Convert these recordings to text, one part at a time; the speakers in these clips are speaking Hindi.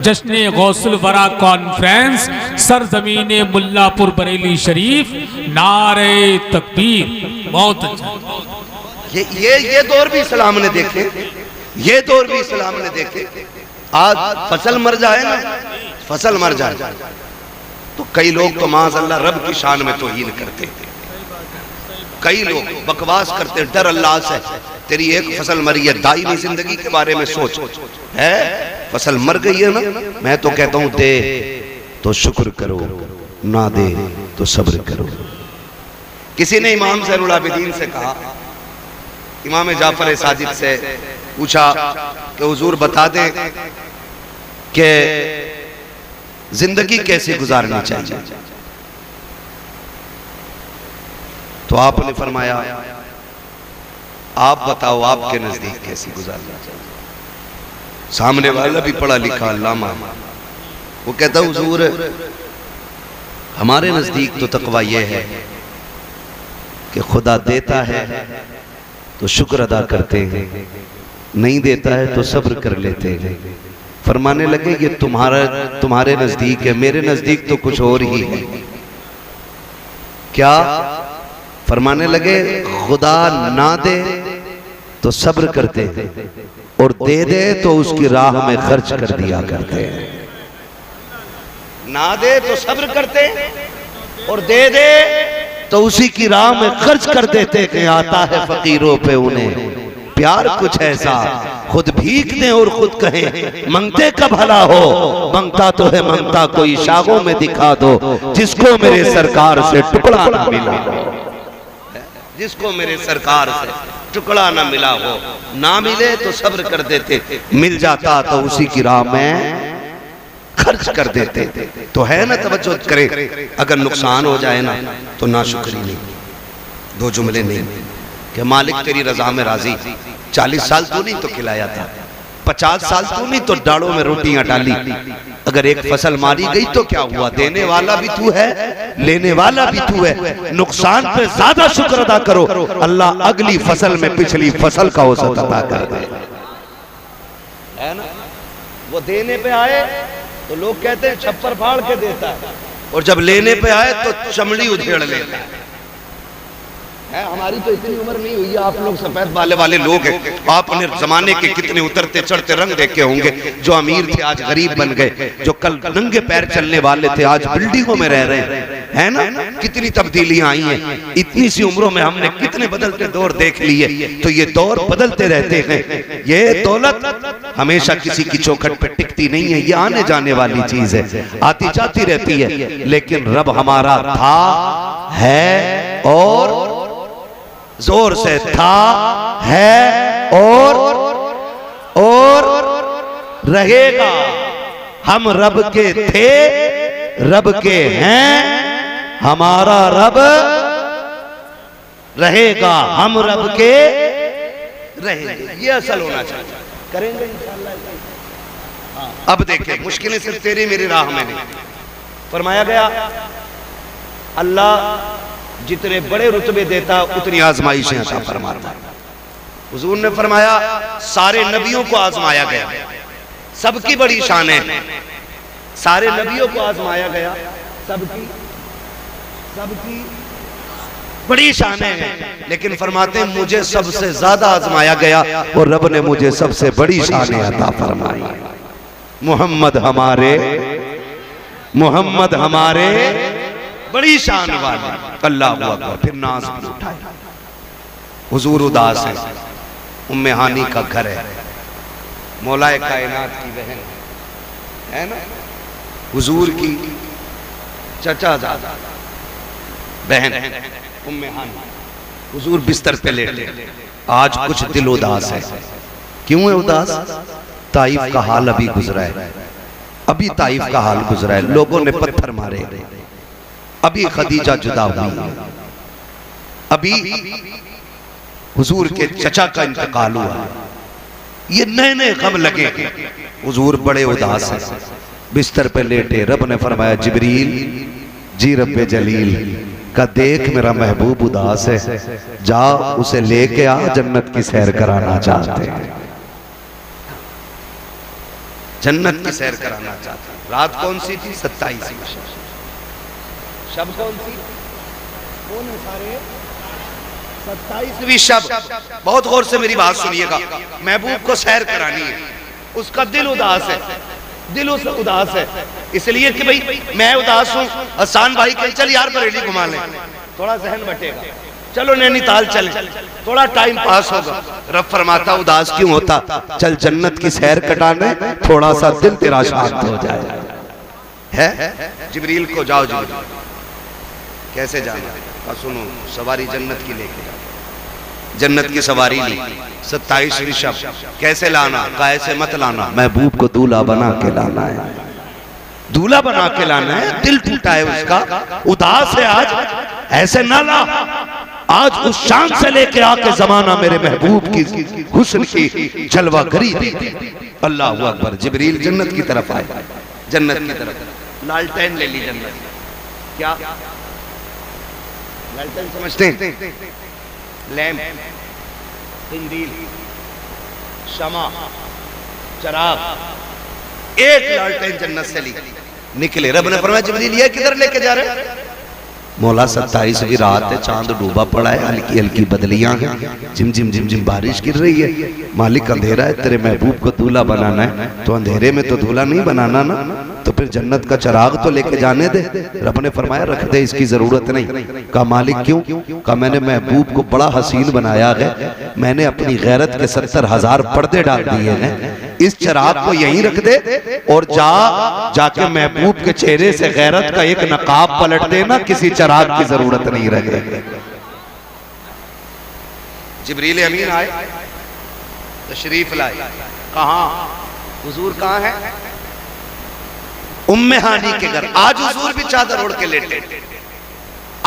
जश्न गौसुल वरा कॉन्फ्रेंस सरजमीन मुल्लापुर बरेली शरीफ नारे तकबीर। बहुत अच्छा। ये दौर भी इस्लाम ने देखे, ये दौर भी इस्लाम ने देखे। आज फसल मर जाए ना, फसल मर जाए तो कई लोग तो माज़अल्लाह रब की शान में तौहीन करते, कई लोग बकवास करते, डर अल्लाह से। तेरी एक फसल मरी है, दायमी जिंदगी के बारे में सोच है। फसल मर गई है ना, मैं तो कहता हूं दे तो शुक्र करो, ना दे तो सब्र करो। किसी ने इमाम ज़ैनुल आबिदीन से कहा, इमाम जाफर साजिद से पूछा कि हुजूर बता दें कि जिंदगी कैसे गुजारनी चाहिए। तो आपने फरमाया आप बताओ आपके नजदीक कैसी गुजारना चाहिए। सामने वाला भी पढ़ा लिखा अल्लामा, वो कहता हुजूर हमारे नजदीक तो तकवा यह है कि खुदा देता है तो शुक्र अदा करते हैं, नहीं देता है तो सब्र कर लेते हैं। फरमाने लगे ये तुम्हारे नजदीक है, मेरे नजदीक तो कुछ और ही है। क्या? फरमाने लगे खुदा ना दे तो सब्र करते हैं, और दे दे तो उसकी राह में खर्च कर दिया करते हैं। ना दे तो सब्र करते, और दे दे तो उसी की राह में खर्च कर देते कि आता है फकीरों पे उन्हें प्यार कुछ ऐसा, खुद भीख दें और खुद कहें मंगते का भला हो। मंगता तो है मंगता कोई शागों में दिखा दो, जिसको मेरे सरकार से टुकड़ा ना मिला हो, जिसको मेरे सरकार से टुकड़ा ना मिला हो। ना मिले तो सब्र कर देते, मिल जाता तो उसी की राह में खर्च कर देते। तो है ना, तवज्जो करें, अगर नुकसान हो जाए ना तो नाशुक्री नहीं। दो जुमले नहीं कि मालिक तेरी रजा में राजी, 40 साल तू नहीं तो खिलाया था, 50 साल तू नहीं तो डालों में रोटियां डाली। अगर एक फसल मारी गई तो क्या हुआ, देने वाला भी तू है, लेने वाला भी तू है। नुकसान पे ज्यादा शुक्र अदा करो, अल्लाह अगली फसल में पिछली फसल का औसत अदा कर दे, है ना। वो देने पे आए तो लोग कहते हैं छप्पर फाड़ के देता है, और जब लेने पे आए तो चमड़ी उधेड़ लेता है। हमारी तो इतनी उम्र नहीं हुई है, आप लोग सफेद बाले वाले लोग हैं, आपने जमाने के कितने उतरते चढ़ते रंग देखे होंगे। जो अमीर थे आज गरीब बन गए, जो कल नंगे पैर चलने वाले थे आज बिल्डिंगों में रह रहे हैं, है ना। कितनी तब्दीलियां आई हैं, इतनी सी उम्रों में हमने कितने बदलते दौर देख लिए। तो ये दौर बदलते रहते हैं, ये दौलत हमेशा किसी की चौखट पे टिकती नहीं है, ये आने जाने वाली चीज है, आती जाती रहती है। लेकिन रब हमारा था, है और जोर से था, है और रहेगा। हम रब के थे, रब के हैं, हमारा रब रहेगा, हम रब के रहेंगे। ये असल होना चाहिए, करेंगे इंशाअल्लाह। अब देखिए, मुश्किलें सिर्फ तेरी मेरी राह में नहीं। फरमाया गया अल्लाह जितने बड़े रुतबे देता उतनी आजमाइशें अता फरमाता। हुजूर ने फरमाया सारे नबियों को आजमाया गया, सबकी बड़ी शान है, सारे नबियों को आजमाया गया, सबकी बड़ी शान है। लेकिन फरमाते हैं मुझे सबसे ज्यादा आजमाया गया और रब ने मुझे सबसे बड़ी शान अता फरमाई। मोहम्मद हमारे बड़ी शान वाले, अल्लाह हुआ। फिर नाज भी उठाए। हुजूर उदास है, उम्मे हानी का घर है, मौलाए कायनात की बहन है ना, हुजूर की चचा ज़ादा बहन उम्मे हानी। हुजूर बिस्तर पे लेटे, आज कुछ दिल उदास है। क्यों है उदास? ताइफ का हाल अभी गुजरा है, अभी ताइफ का हाल गुजरा है, लोगों ने पत्थर मारे, अभी खदीजा जुदा हुई, अभी हुजूर के चचा का इंतकाल हुआ, ये नए नए गम लगे। हुजूर बड़े उदास हैं, बिस्तर पे लेटे। रब ने फरमाया जिब्रील जी रब्बे जलील का देख मेरा महबूब उदास है, जा उसे लेके आ, जन्नत की सैर कराना चाहते हैं। जन्नत की सैर कराना चाहता। रात कौन सी थी? 27वीं शब कौन सी? कौन है सारे? 27वीं शब। बहुत गौर से मेरी बात सुनिएगा। महबूब को सैर करानी है, उसका दिल उदास है, दिल उस उदास है इसलिए कि भाई मैं उदास हूं। हसन भाई कहे चल यार बरेली घुमा लें, थोड़ा जहन बटेगा, चलो नैनीताल चले, थोड़ा टाइम पास होगा। रब फरमाता उदास क्यों होता? चल जन्नत की सैर कटाने, थोड़ा सा दिल तेरा शांत हो जाए। है जिब्रील को जाओ, जिब्रील कैसे जाना? का सुनो, सवारी जन्नत की लेके जाओ। जन्नत की सवारी ली, 27वीं शब। कैसे लाना? कैसे मत लाना, महबूब को दूल्हा बना के लाना है, दूल्हा बना के लाना है। दिल टूटा है उसका, उदास है आज, ऐसे ना ला। आज उस शान से लेके आके जमाना मेरे महबूब की हुस्न की जलवा गरी दी। अल्लाह अकबर। जिब्रील जन्नत की तरफ आए, जन्नत की तरफ। लालटेन ले ली जन्नत। क्या लालटेन समझते हैं? लैम्प, कंदील, शमा, चराग। एक लालटेन जन्नत से ली, निकले। रब ने फरमाया जिब्रील ये किधर लेके जा रहे? मौला 27वीं रात है, चांद डूबा पड़ा है, हल्की हल्की बदलियां हैं, जिम जिम जिम जिम बारिश गिर रही है। मालिक अंधेरा है, तेरे महबूब को दूल्हा बनाना है, तो अंधेरे में तो दूल्हा नहीं बनाना ना, तो फिर जन्नत का चिराग तो लेके जाने दे। रब ने फरमाया रख दे, इसकी जरूरत नहीं। कहा मालिक क्यों? कहा मैंने महबूब को बड़ा हसीन बनाया है, मैंने अपनी गैरत के 70,000 पर्दे डाल दिए हैं, इस चिराग को यहीं रख दे और जाके महबूब के चेहरे से गैरत का एक नकाब पलट देना, किसी चिराग की जरूरत नहीं रहे। जिब्रील अमीन आए, तशरीफ लाए। कहां? हुजूर कहां है? उम्मे हानी के घर। आज हुजूर भी चादर ओढ़ के लेटे,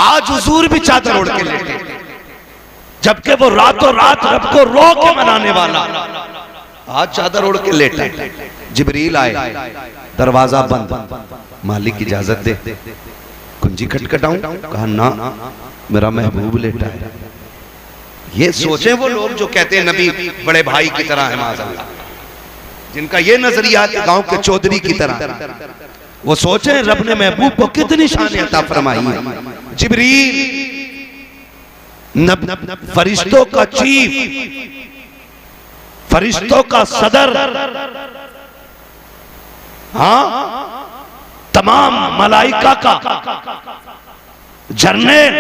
आज हुजूर भी चादर ओढ़ के लेटे, जबकि वो रातों रात रब को रो के मनाने वाला आज चादर ओढ़ के लेटा। जिब्रील आए, दरवाजा बंद। मालिक इजाजत दे, कुंजी खटखटाऊं? कहा ना, मेरा महबूब लेटा है। ये सोचे वो लोग जो कहते हैं नबी बड़े भाई की तरह है, माज़अल्लाह, जिनका ये नजरिया कि गांव के चौधरी की तरह, वो सोचे रब ने महबूब को कितनी शान अता फरमाई है। जिब्रील फरिश्तों का चीफ, फरिश्तों का सदर, हाँ, तमाम मलाइका का जर्नल,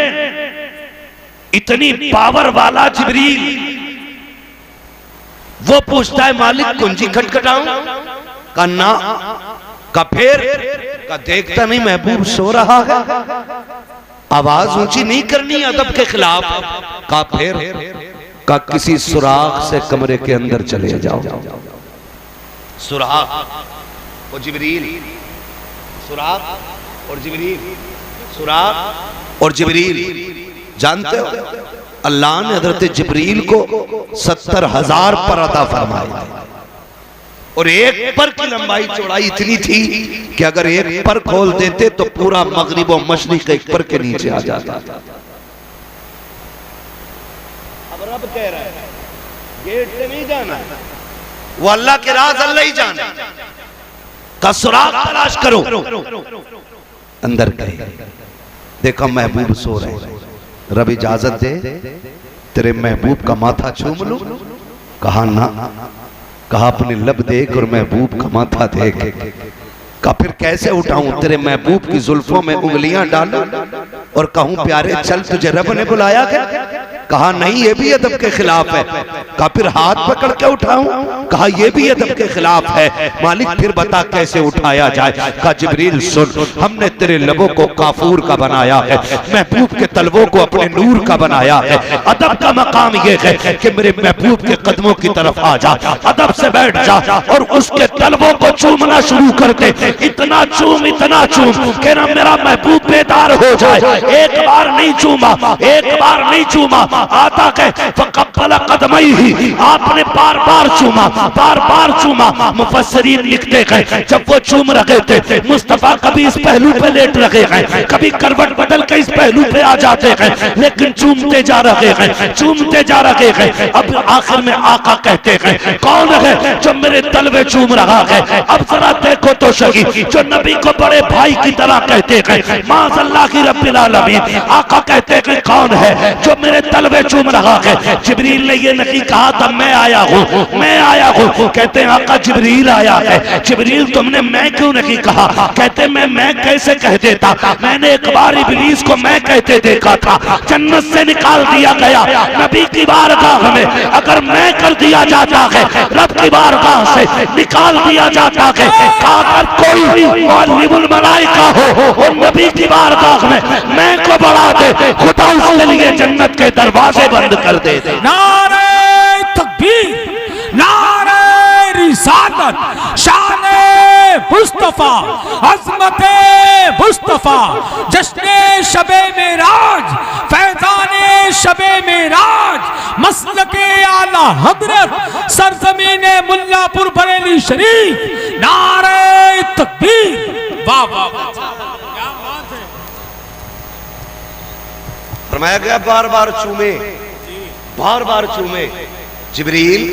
इतनी पावर वाला जिब्रील, वो पूछता है मालिक कुंजी खटखटाऊं? का ना। का फिर? का देखता नहीं महबूब सो रहा है, आवाज ऊंची नहीं करनी अदब के खिलाफ। का फिर? का किसी सुराख से कमरे के अंदर चले जाओ। सुराख और जिब्रील, सुराख और जिब्रील, सुराख और जिब्रील। जानते हो अल्लाह ने हजरत जिब्रील को 70,000 पर अता फरमाया, और एक पर की लंबाई चौड़ाई इतनी थी कि अगर एक पर खोल देते तो पूरा मगरिब और मशरिक एक पर के नीचे आ जाता। अब रब कह रहा है गेट से नहीं जाना है, वो अल्लाह के राज अल्लाह ही जाना। का सुराग तलाश करो। अंदर गए, देखा महबूब सो रहे। रब इजाजत दे, तेरे महबूब का माथा चूम लूं? कहा ना। कहा अपने लब देख और महबूब का माथा देख। का फिर कैसे उठाऊं? तेरे महबूब की जुल्फों में उंगलियां डालूं और कहूं प्यारे चल तुझे रब ने बुलाया है? कहा नहीं, ये भी अदब के खिलाफ है। कहा फिर हाथ पकड़ के उठाऊं? कहा यह भी अदब के खिलाफ है। मालिक फिर बता कैसे उठाया जाए? कहा जिब्रील सुन, हमने तेरे लबों को काफूर का बनाया है, महबूब के तलवों को अपने नूर का बनाया है। अदब का मकाम यह है कि मेरे महबूब के कदमों की तरफ आ जा, अदब से बैठ जा और उसके तलवों को चूमना शुरू कर दे। इतना चूम कि ना मेरा महबूब बेदार हो जाए। एक बार नहीं चूमा, एक बार नहीं चूमा, आता के फकब्बल कदमैहि, आपने बार बार चूमा। बार बार चूमा। मुफस्सिरीन लिखते गए जब वो चूम रहे थे मुस्तफा कभी इस पहलू पे लेट रहे गए, कभी करवट बदल के इस पहलू पे आ जाते गए, लेकिन चूमते जा रहे गए, चूमते जा रहे गए। अब आखिर में आका कहते गए कौन है जो मेरे तलवे चूम रहा है? अब जरा देखो तो सही, जो नबी को बड़े भाई की तरह कहते गए, माज़अल्लाह की रब्बिल आलमीन। आका कहते गए कौन है जो मेरे तलवे चूम रहा है? जिब्रील ने ये नहीं कहा था मैं आया हूँ, मैं आया हूँ। कहते हैं आका जिब्रील आया है। जिब्रील तुमने मैं क्यों नहीं कहा? कहते मैं कैसे कह देता? मैंने एक बार इब्लीस को मैं कहते देखा था, जन्नत से निकाल दिया गया। नबी की बारगाह में अगर मैं कर दिया जाता है, रब की बारगाह से निकाल दिया जाता है। अगर कोई मुअल्लिमुल मलाइका हो और नबी की बारगाह में मैं को बढ़ा दे, खुदा उसके लिए जन्नत के दरवाजे बंद कर दे। नारे तकबीर, नारे रिसालत, शाने मुस्तफा, अज़मते मुस्तफा, जश्ने शबे मेराज, फैज़ाने शबे मेराज, मसलके आला हज़रत, सरज़मीने मुल्लापुर बरेली शरीफ। नारे तकबीर, वाह वाह वाह, क्या बात है। फरमाया गया बार बार चूमे, बार बार चूमे। जिब्रील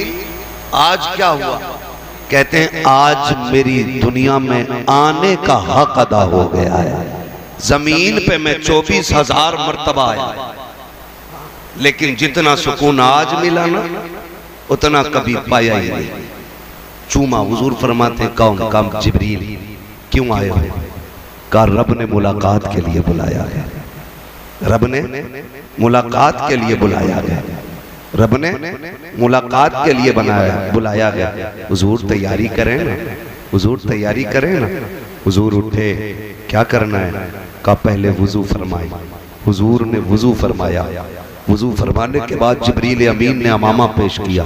आज क्या हुआ? कहते हैं आज मेरी दुनिया में आने का हक अदा हो गया है। जमीन पे मैं 24,000 मर्तबा आया, लेकिन जितना सुकून आज मिला ना उतना कभी पाया ही नहीं। चूमा। हुजूर फरमाते कौन? कम जिब्रील। क्यों आए हो? कहा रब ने मुलाकात के लिए बुलाया है, रब ने मुलाकात के लिए बुलाया गया, रब ने मुलाकात के लिए बुलाया गया। हुजूर तैयारी करें ना, हुजूर तैयारी करें ना। हुजूर उठे, क्या करना है? कहा पहले वुजू फरमाए। हुजूर ने वुजू फरमाया। वुजू फरमाने के बाद जिब्रील अमीन ने अमामा पेश किया।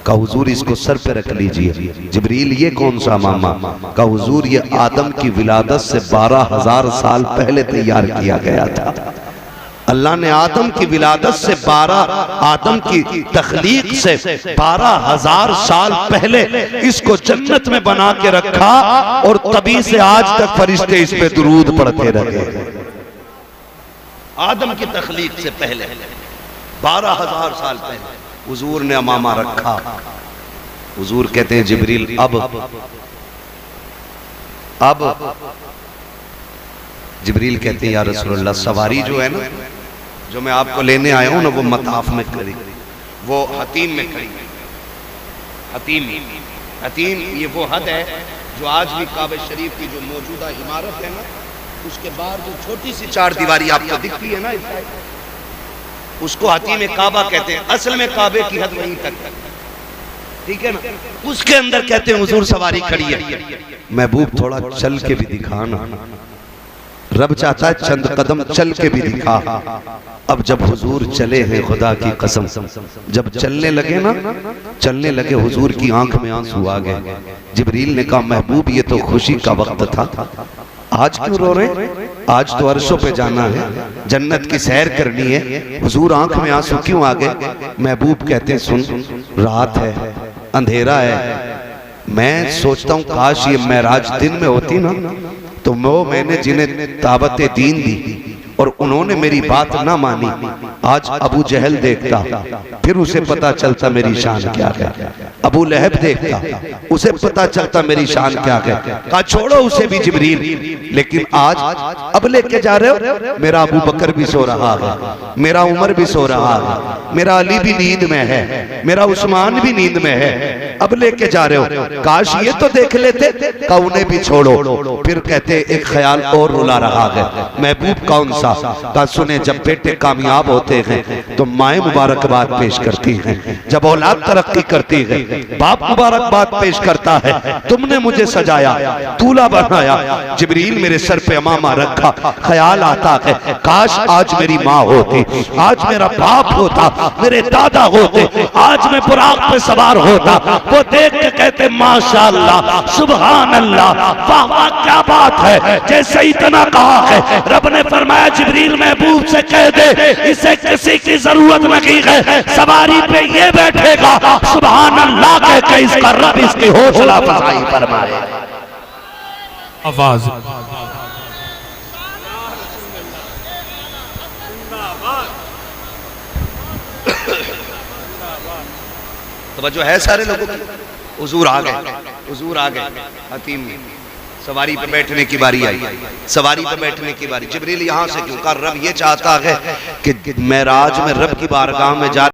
कहा हुजूर इसको सर पे रख लीजिए। जिब्रील ये कौन सा अमामा? कहा हुजूर ये आदम की विलादत से 12,000 साल पहले तैयार किया गया था। अल्लाह ने आदम की विलादत से आदम की तख्लीक से 12,000 साल पहले इसको जन्नत में बना के रखा और तभी से आज तक फरिश्ते इस पे दुरूद पढ़ते रहे। आदम की तख्लीक से पहले 12,000 साल पहले हुजूर ने अमामा रखा। हुजूर कहते हैं जिब्रील अब जिब्रील कहते हैं या रसूलल्लाह सवारी जो है ना, जो मैं आपको लेने आया हूं ना, वो मताफ में खड़ी, वो हतीम में खड़ी। हतीम ये वो हद है जो आज भी काबे शरीफ की जो मौजूदा इमारत है ना, उसके बाहर जो छोटी सी 4 दीवारी आपको दिखती है ना, उसको हतीम काबा कहते हैं। असल में काबे की हद वहीं तक, ठीक है ना। उसके अंदर कहते हैं हुजूर सवारी खड़ी है। महबूब थोड़ा चल के भी दिखाना, रब चाहता है चंद कदम चल के भी दिखा। अब जब हुजूर चले हैं खुदा की कसम, जब चलने लगे ना, चलने लगे, हुजूर की आंख में आंसू आ गए। जिब्रील ने कहा महबूब ये तो खुशी का वक्त था, आज क्यों रो रहे? आज तो अर्शों पे जाना है, जन्नत की सैर करनी है, हुजूर आंख में आंसू क्यों आ गए? महबूब कहते हैं सुन, रात है, अंधेरा है, मैं सोचता हूँ काश ये मेराज दिन में होती ना, तो मैंने जिन्हें दावत दीन दी और उन्होंने मेरी बात ना मानी, आज अबू जहल देखता, फिर उसे पता चलता मेरी शान क्या है। अबू लहब देखता, उसे पता चलता मेरी शान क्या है। कहा छोड़ो उसे भी जिब्रील, लेकिन आज अब लेके जा रहे हो, मेरा अबू बकर भी सो रहा है, मेरा उमर भी सो रहा है, मेरा अली भी नींद में है, मेरा उस्मान भी नींद में है, अब लेके जा रहे हो, काश ये तो देख लेते। कहा उन्हें भी छोड़ो। फिर कहते एक ख्याल और रुला रहा है। महबूब कौन सा? कहा सुने, जब बेटे कामयाब होते हैं तो माएं मुबारकबाद पेश करती हैं, जब औलाद तरक्की करती है बाप मुबारकबाद पेश करता है। तुमने मुझे सजाया, दूल्हा बनाया, जिब्रील मेरे सर पे अमामा रखा, ख्याल आता है काश आज मेरी माँ होती, आज मेरा बाप होता, मेरे दादा होते, आज मैं बुराक पे सवार होता, वो देख के कहते माशाअल्लाह, सुभान अल्लाह, वाह वाह क्या बात है। जैसे इतना कहा है, रब ने फरमाया जिब्रील महबूब से कह दे इसे किसी की जरूरत नहीं है, सवारी पे ये बैठेगा, सुभान अल्लाह कह के इसका रब इसकी हौसला अफजाई फरमाए। आवाज तवज्जो है सारे लोगों की। हुजूर आ गए, हुजूर आ गए। हकीम सवारी पे बैठने की बारी आई, सवारी पे बैठने की बारी। जिब्रील यहाँ से क्यों? कहा रब ये चाहता है कि मेराज में रब की बारगाह में जा